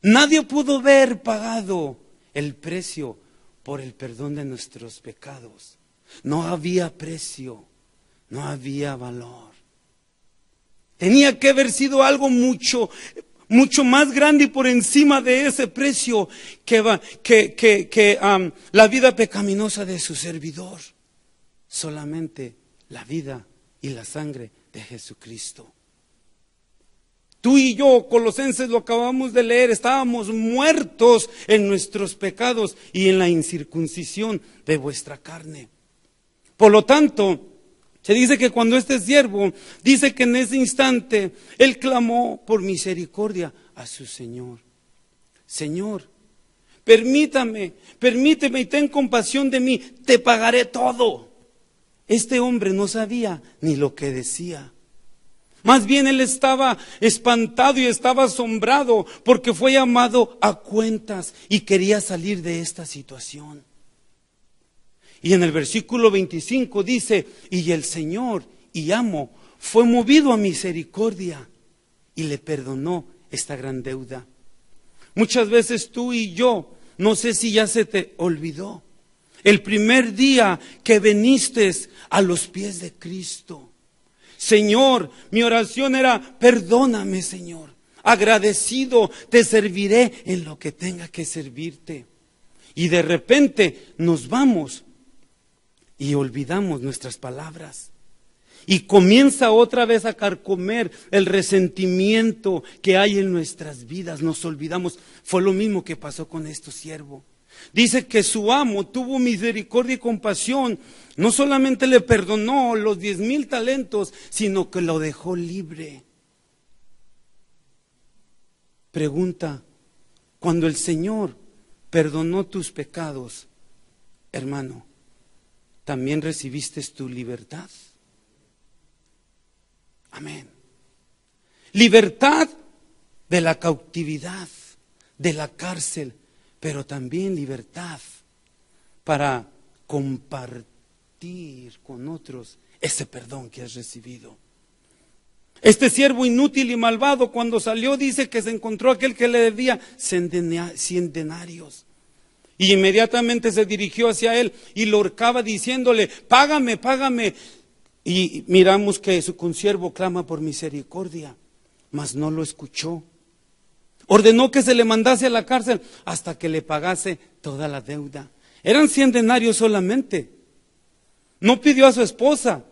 Nadie pudo haber pagado el precio por el perdón de nuestros pecados. No había precio, no había valor. Tenía que haber sido algo mucho más grande y por encima de ese precio que la vida pecaminosa de su servidor. Solamente la vida y la sangre de Jesucristo. Tú y yo, Colosenses, lo acabamos de leer, estábamos muertos en nuestros pecados y en la incircuncisión de vuestra carne. Por lo tanto, se dice que cuando este siervo, dice que en ese instante, él clamó por misericordia a su Señor. Señor, permíteme y ten compasión de mí, te pagaré todo. Este hombre no sabía ni lo que decía. Más bien él estaba espantado y estaba asombrado porque fue llamado a cuentas y quería salir de esta situación. Y en el versículo 25 dice, y el Señor y amo fue movido a misericordia y le perdonó esta gran deuda. Muchas veces tú y yo, no sé si ya se te olvidó, el primer día que viniste a los pies de Cristo. Señor, mi oración era, perdóname, Señor. Agradecido, te serviré en lo que tenga que servirte. Y de repente nos vamos y olvidamos nuestras palabras. Y comienza otra vez a carcomer el resentimiento que hay en nuestras vidas. Nos olvidamos. Fue lo mismo que pasó con este siervo. Dice que su amo tuvo misericordia y compasión. No solamente le perdonó los 10,000 talentos, sino que lo dejó libre. Pregunta, cuando el Señor perdonó tus pecados, hermano, ¿también recibiste tu libertad? Amén. Libertad de la cautividad, de la cárcel, pero también libertad para compartir con otros ese perdón que has recibido. Este siervo inútil y malvado, cuando salió, dice que se encontró aquel que le debía 100 denarios. Y inmediatamente se dirigió hacia él y lo ahorcaba diciéndole, págame, págame. Y miramos que su consiervo clama por misericordia, mas no lo escuchó. Ordenó que se le mandase a la cárcel hasta que le pagase toda la deuda. Eran 100 denarios solamente. No pidió a su esposa,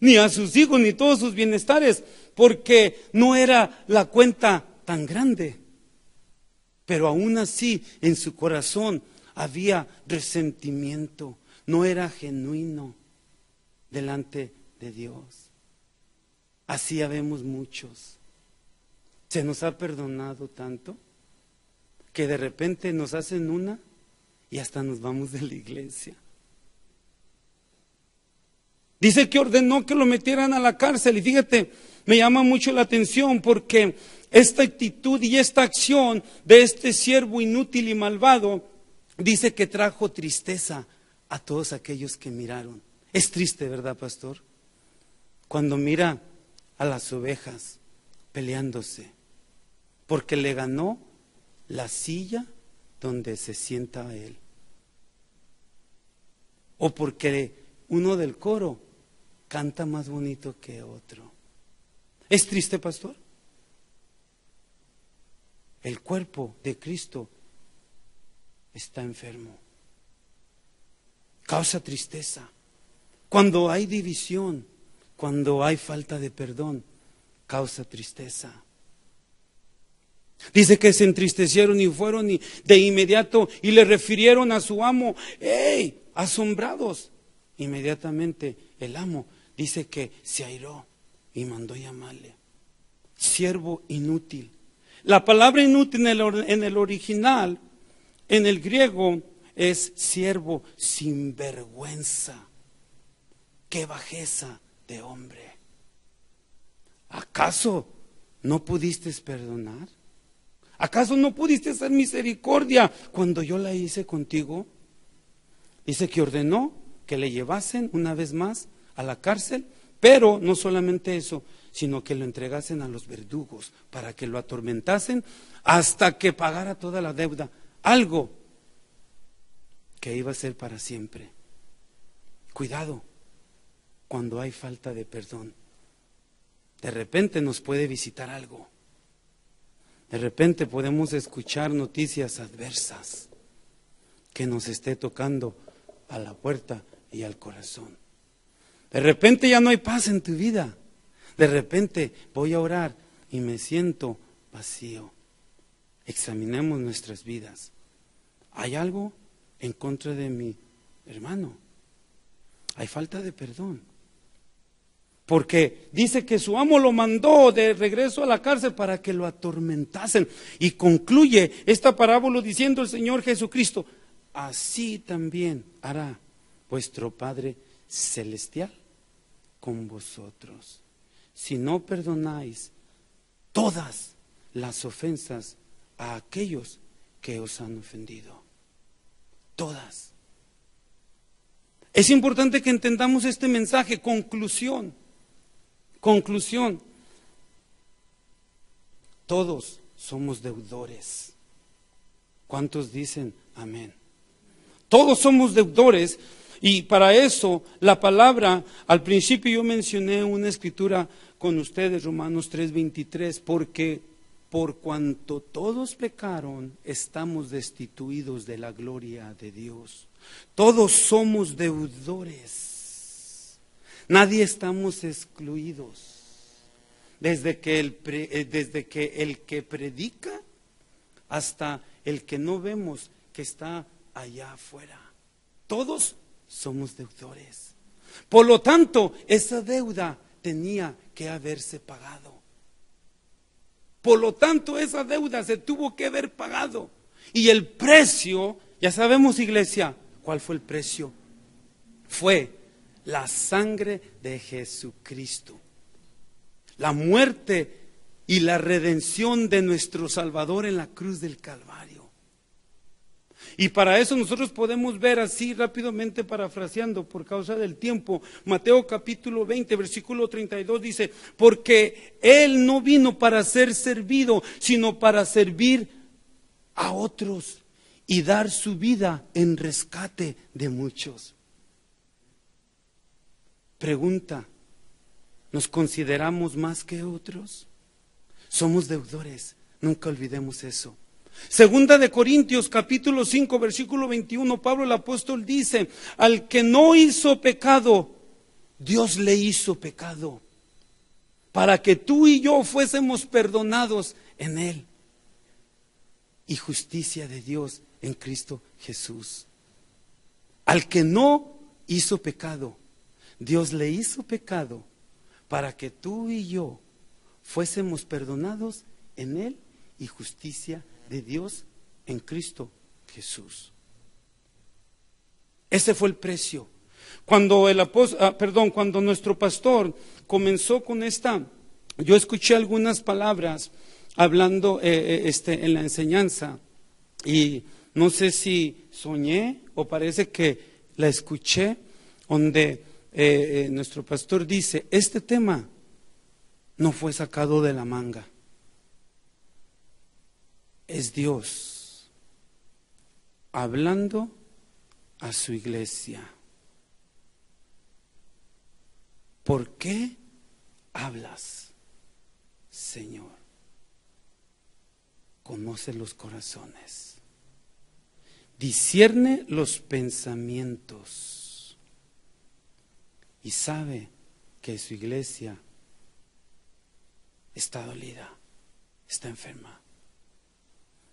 ni a sus hijos, ni todos sus bienestares, porque no era la cuenta tan grande. Pero aún así, en su corazón había resentimiento. No era genuino delante de Dios. Así habemos muchos. Se nos ha perdonado tanto que de repente nos hacen una y hasta nos vamos de la iglesia. Dice que ordenó que lo metieran a la cárcel y fíjate, me llama mucho la atención porque esta actitud y esta acción de este siervo inútil y malvado dice que trajo tristeza a todos aquellos que miraron. Es triste, ¿verdad, pastor? Cuando mira a las ovejas peleándose porque le ganó la silla donde se sienta él. O porque uno del coro canta más bonito que otro. ¿Es triste, pastor? El cuerpo de Cristo está enfermo. Causa tristeza. Cuando hay división, cuando hay falta de perdón, causa tristeza. Dice que se entristecieron y fueron de inmediato y le refirieron a su amo, ¡hey! Asombrados. Inmediatamente el amo dice que se airó y mandó llamarle. Siervo inútil. La palabra inútil en el original, en el griego, es siervo sin vergüenza. Qué bajeza de hombre. ¿Acaso no pudiste perdonar? ¿Acaso no pudiste hacer misericordia cuando yo la hice contigo? Dice que ordenó que le llevasen una vez más a la cárcel, pero no solamente eso, sino que lo entregasen a los verdugos para que lo atormentasen hasta que pagara toda la deuda, algo que iba a ser para siempre. Cuidado cuando hay falta de perdón. De repente nos puede visitar algo. De repente podemos escuchar noticias adversas que nos esté tocando a la puerta y al corazón. De repente ya no hay paz en tu vida. De repente voy a orar y me siento vacío. Examinemos nuestras vidas. ¿Hay algo en contra de mi hermano? Hay falta de perdón. Porque dice que su amo lo mandó de regreso a la cárcel para que lo atormentasen. Y concluye esta parábola diciendo el Señor Jesucristo: así también hará vuestro Padre Celestial con vosotros, si no perdonáis todas las ofensas a aquellos que os han ofendido. Todas. Es importante que entendamos este mensaje. Conclusión. Todos somos deudores. ¿Cuántos dicen amén? Todos somos deudores, y para eso la palabra, al principio yo mencioné una escritura con ustedes, Romanos 3:23, porque por cuanto todos pecaron, estamos destituidos de la gloria de Dios. Todos somos deudores. Nadie estamos excluidos. Desde que el que predica hasta el que no vemos que está allá afuera. Todos somos deudores. Por lo tanto, esa deuda tenía que haberse pagado. Por lo tanto, esa deuda se tuvo que haber pagado. Y el precio, ya sabemos, iglesia, ¿cuál fue el precio? Fue la sangre de Jesucristo. La muerte y la redención de nuestro Salvador en la cruz del Calvario. Y para eso nosotros podemos ver así rápidamente, parafraseando por causa del tiempo, Mateo capítulo 20, versículo 32 dice: porque Él no vino para ser servido, sino para servir a otros y dar su vida en rescate de muchos. Pregunta: ¿nos consideramos más que otros? Somos deudores, nunca olvidemos eso. Segunda de Corintios capítulo 5 versículo 21, Pablo el apóstol dice: al que no hizo pecado, Dios le hizo pecado, para que tú y yo fuésemos perdonados en Él, y justicia de Dios en Cristo Jesús. Al que no hizo pecado, Dios le hizo pecado para que tú y yo fuésemos perdonados en Él y justicia de Dios en Cristo Jesús. Ese fue el precio. Cuando cuando nuestro pastor comenzó con esta, yo escuché algunas palabras hablando en la enseñanza, y no sé si soñé o parece que la escuché, donde nuestro pastor dice: este tema no fue sacado de la manga, es Dios hablando a su iglesia. ¿Por qué hablas, Señor? Conoce los corazones, discierne los pensamientos y sabe que su iglesia está dolida, está enferma.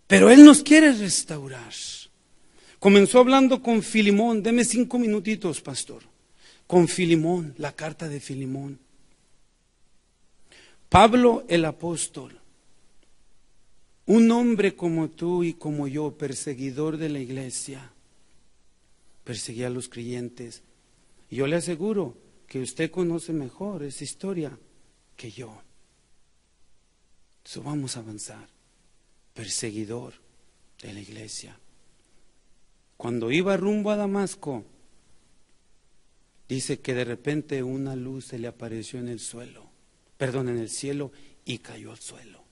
Pero Él nos quiere restaurar. Comenzó hablando con Filimón. Deme 5 minutitos, pastor. Con Filimón, la carta de Filimón. Pablo el apóstol, un hombre como tú y como yo, perseguidor de la iglesia, perseguía a los creyentes. Y yo le aseguro que usted conoce mejor esa historia que yo. Entonces vamos a avanzar. Perseguidor de la iglesia. Cuando iba rumbo a Damasco, dice que de repente una luz se le apareció en el cielo y cayó al suelo.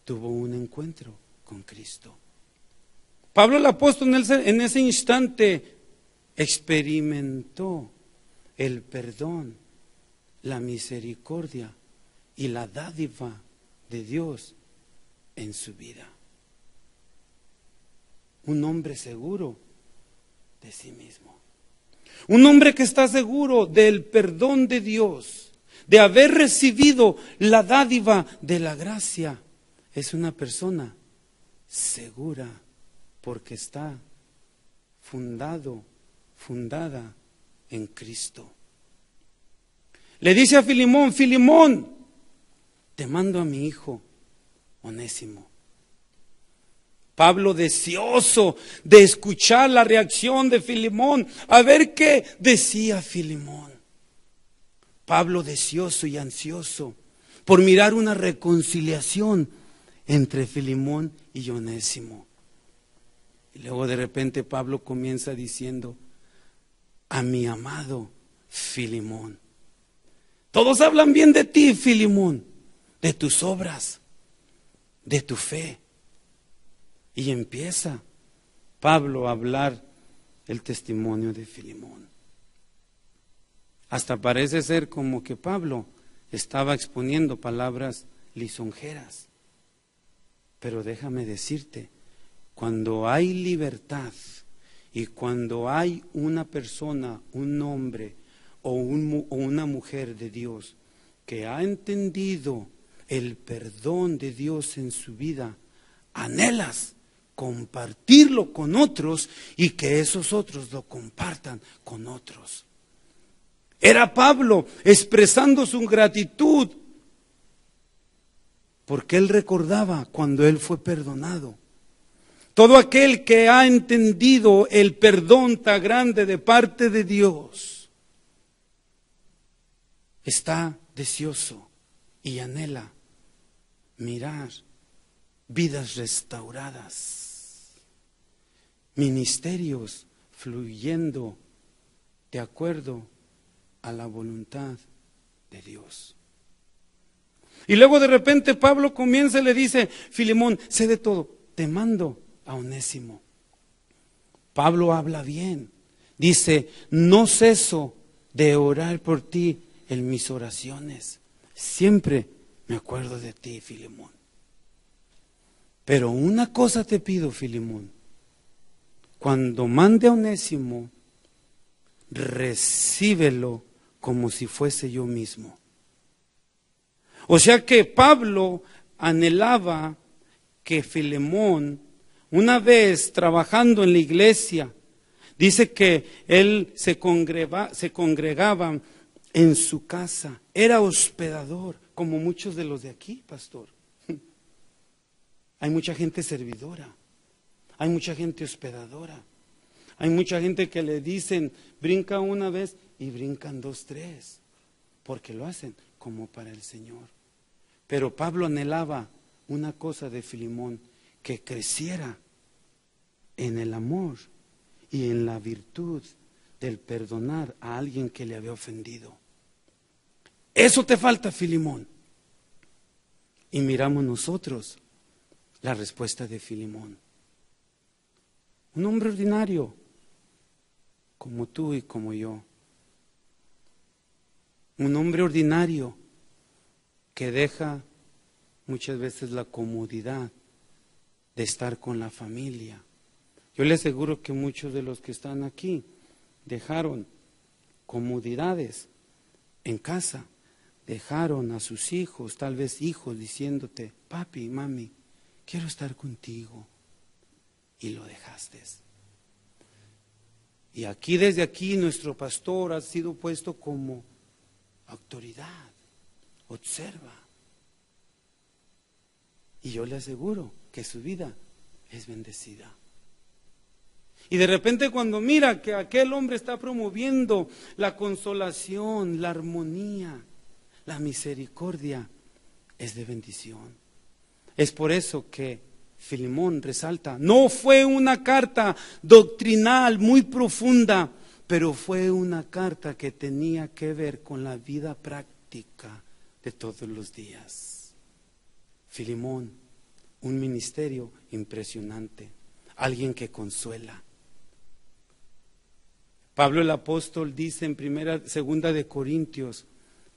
Tuvo un encuentro con Cristo. Pablo el apóstol en ese instante experimentó el perdón, la misericordia y la dádiva de Dios en su vida. Un hombre seguro de sí mismo. Un hombre que está seguro del perdón de Dios, de haber recibido la dádiva de la gracia. Es una persona segura porque está fundada en Cristo. Le dice a Filemón: Filemón, te mando a mi hijo Onésimo. Pablo deseoso de escuchar la reacción de Filemón, a ver qué decía Filemón. Pablo deseoso y ansioso por mirar una reconciliación entre Filemón y Onésimo. Y luego de repente Pablo comienza diciendo: a mi amado Filemón. Todos hablan bien de ti, Filemón, de tus obras, de tu fe. Y empieza Pablo a hablar el testimonio de Filemón. Hasta parece ser como que Pablo estaba exponiendo palabras lisonjeras. Pero déjame decirte, cuando hay libertad y cuando hay una persona, un hombre o una mujer de Dios que ha entendido el perdón de Dios en su vida, anhelas compartirlo con otros y que esos otros lo compartan con otros. Era Pablo expresando su gratitud porque él recordaba cuando él fue perdonado. Todo aquel que ha entendido el perdón tan grande de parte de Dios está deseoso y anhela mirar vidas restauradas, ministerios fluyendo de acuerdo a la voluntad de Dios. Y luego de repente Pablo comienza y le dice: Filemón, sé de todo, te mando a Onésimo. Pablo habla bien, dice: no ceso de orar por ti en mis oraciones, siempre me acuerdo de ti, Filemón. Pero una cosa te pido, Filemón: cuando mande a Onésimo, recíbelo como si fuese yo mismo. O sea que Pablo anhelaba que Filemón, una vez trabajando en la iglesia, dice que él se congregaba en su casa, era hospedador, como muchos de los de aquí, pastor. Hay mucha gente servidora, hay mucha gente hospedadora, hay mucha gente que le dicen: brinca una vez y brincan 2, 3, porque lo hacen como para el Señor. Pero Pablo anhelaba una cosa de Filemón: que creciera en el amor y en la virtud del perdonar a alguien que le había ofendido. Eso te falta, Filemón. Y miramos nosotros la respuesta de Filemón. Un hombre ordinario, como tú y como yo. Un hombre ordinario que deja muchas veces la comodidad de estar con la familia. Yo le aseguro que muchos de los que están aquí dejaron comodidades en casa, dejaron a sus hijos, tal vez hijos, diciéndote: papi, mami, quiero estar contigo, y lo dejaste. Y aquí, desde aquí, nuestro pastor ha sido puesto como autoridad. Observa. Y yo le aseguro que su vida es bendecida. Y de repente, cuando mira que aquel hombre está promoviendo la consolación, la armonía, la misericordia, es de bendición. Es por eso que Filemón resalta, no fue una carta doctrinal muy profunda, pero fue una carta que tenía que ver con la vida práctica de todos los días. Filemón, un ministerio impresionante, alguien que consuela. Pablo el apóstol dice en segunda de Corintios,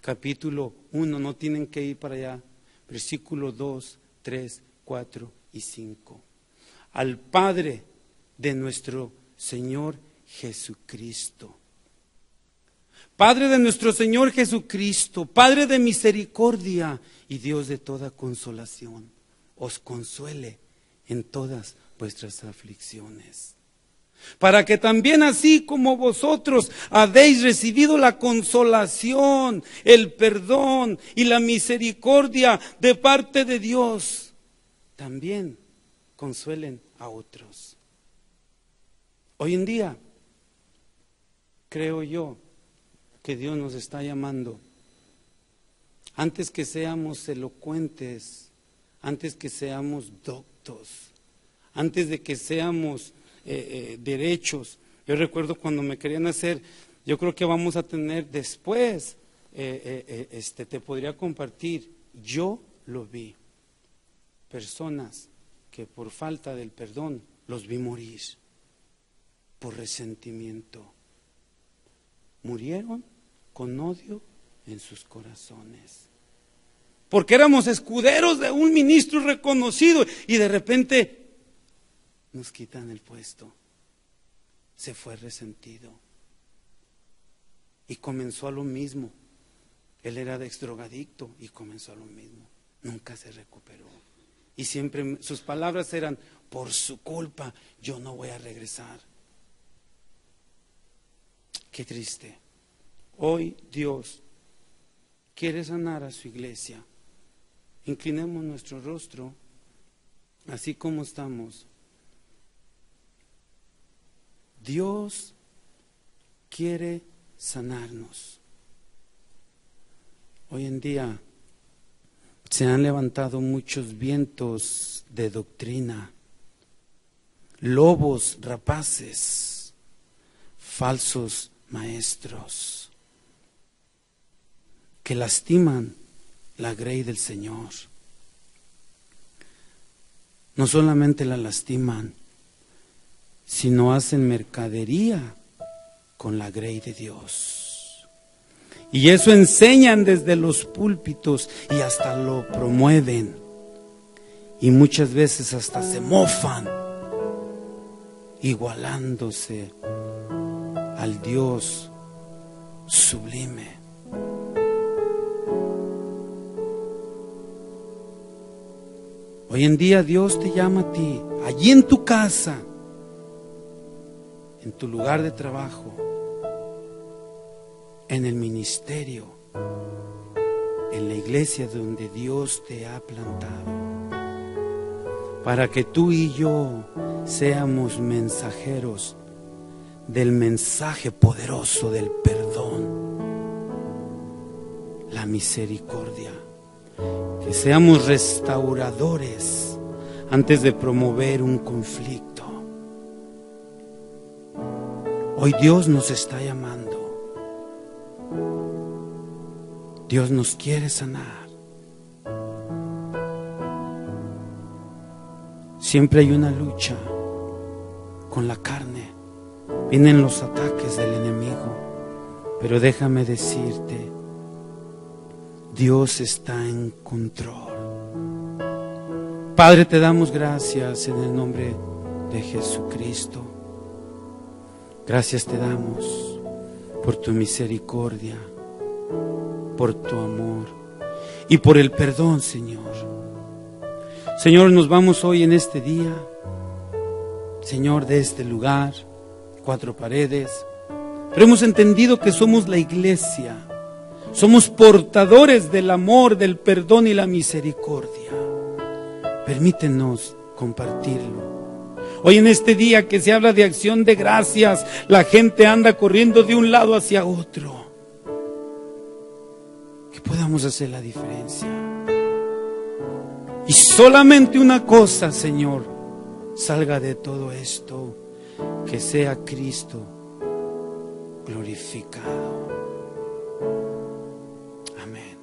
capítulo 1, no tienen que ir para allá, versículo 2, 3, 4 y 5. Al Padre de nuestro Señor Jesucristo. Padre de nuestro Señor Jesucristo, Padre de misericordia y Dios de toda consolación, os consuele en todas vuestras aflicciones, para que también así como vosotros habéis recibido la consolación, el perdón y la misericordia de parte de Dios, también consuelen a otros. Hoy en día, creo yo que Dios nos está llamando, antes que seamos elocuentes, antes que seamos doctos, antes de que seamos derechos. Yo recuerdo cuando me querían hacer, yo creo que vamos a tener después, te podría compartir, yo lo vi, personas que por falta del perdón los vi morir, por resentimiento, murieron con odio en sus corazones, porque éramos escuderos de un ministro reconocido y de repente nos quitan el puesto. Se fue resentido y comenzó a lo mismo. Él era exdrogadicto y comenzó a lo mismo. Nunca se recuperó y siempre sus palabras eran: por su culpa yo no voy a regresar. Qué triste. Hoy Dios quiere sanar a su iglesia. Inclinemos nuestro rostro, así como estamos. Dios quiere sanarnos. Hoy en día se han levantado muchos vientos de doctrina, lobos rapaces, falsos maestros que lastiman la grey del Señor. No solamente la lastiman, sino hacen mercadería con la grey de Dios. Y eso enseñan desde los púlpitos y hasta lo promueven. Y muchas veces hasta se mofan, igualándose al Dios sublime. Hoy en día Dios te llama a ti, allí en tu casa, en tu lugar de trabajo, en el ministerio, en la iglesia donde Dios te ha plantado, para que tú y yo seamos mensajeros del mensaje poderoso del perdón, la misericordia, que seamos restauradores antes de promover un conflicto. Hoy Dios nos está llamando. Dios nos quiere sanar. Siempre hay una lucha con la carne. Vienen los ataques del enemigo. Pero déjame decirte, Dios está en control. Padre, te damos gracias en el nombre de Jesucristo. Gracias te damos por tu misericordia, por tu amor y por el perdón, Señor. Señor, nos vamos hoy en este día, Señor, de este lugar, 4 paredes, pero hemos entendido que somos la iglesia, somos portadores del amor, del perdón y la misericordia. Permítenos compartirlo. Hoy en este día que se habla de acción de gracias, la gente anda corriendo de un lado hacia otro. Que podamos hacer la diferencia. Y solamente una cosa, Señor, salga de todo esto, que sea Cristo glorificado. Amén.